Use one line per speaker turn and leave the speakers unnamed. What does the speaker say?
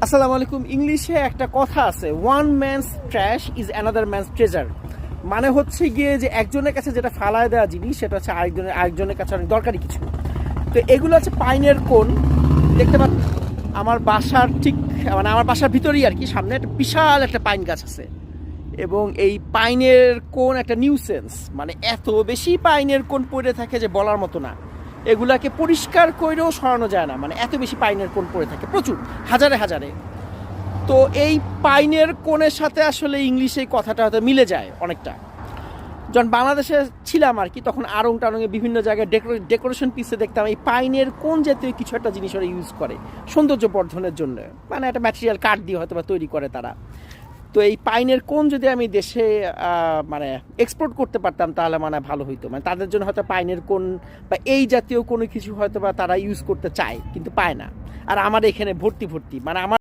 আসসালামু আলাইকুম। ইংলিশে একটা কথা আছে, one man's trash is another man's treasure. মানে হচ্ছে গিয়ে যে একজনের কাছে যেটা ফালায় দেওয়া জিনিস সেটা হচ্ছে আরেকজনের কাছে অনেক দরকারি কিছু। তো এগুলো হচ্ছে পাইনের কোন, দেখতে পাচ্ছ আমার বাসার ঠিক মানে আমার বাসার ভিতরেই আর কি, সামনে একটা বিশাল একটা পাইন গাছ আছে। এবং এই পাইনের কোন একটা নিউসেন্স, মানে এত বেশি পাইনের কোন পড়ে থাকে যে বলার মতো না। এগুলাকে পরিষ্কার করেও সরানো যায় না, মানে এত বেশি পাইনের কোন পড়ে থাকে, প্রচুর, হাজারে হাজারে। তো এই পাইনের কোণের সাথে আসলে ইংলিশে এই কথাটা হয়তো মিলে যায় অনেকটা। যখন বাংলাদেশে ছিলাম আর কি, তখন আড়ং টাড়ংয়ে বিভিন্ন জায়গায় ডেকোরেশন পিসে দেখতাম এই পাইনের কোন জাতীয় কিছু একটা জিনিস ওরা ইউজ করে সৌন্দর্য বর্ধনের জন্য, মানে একটা ম্যাটেরিয়াল কাঠ দিয়ে হয়তো বা তৈরি করে তারা। তো এই পাইনের কোন যদি আমি দেশে মানে এক্সপোর্ট করতে পারতাম তাহলে মানে ভালো হইতো। মানে তাদের জন্য হয়তো পাইনের কোন বা এই জাতীয় কোনো কিছু হয়তো বা তারা ইউজ করতে চায় কিন্তু পায় না। আর আমার এখানে ভর্তি ভর্তি, মানে আমার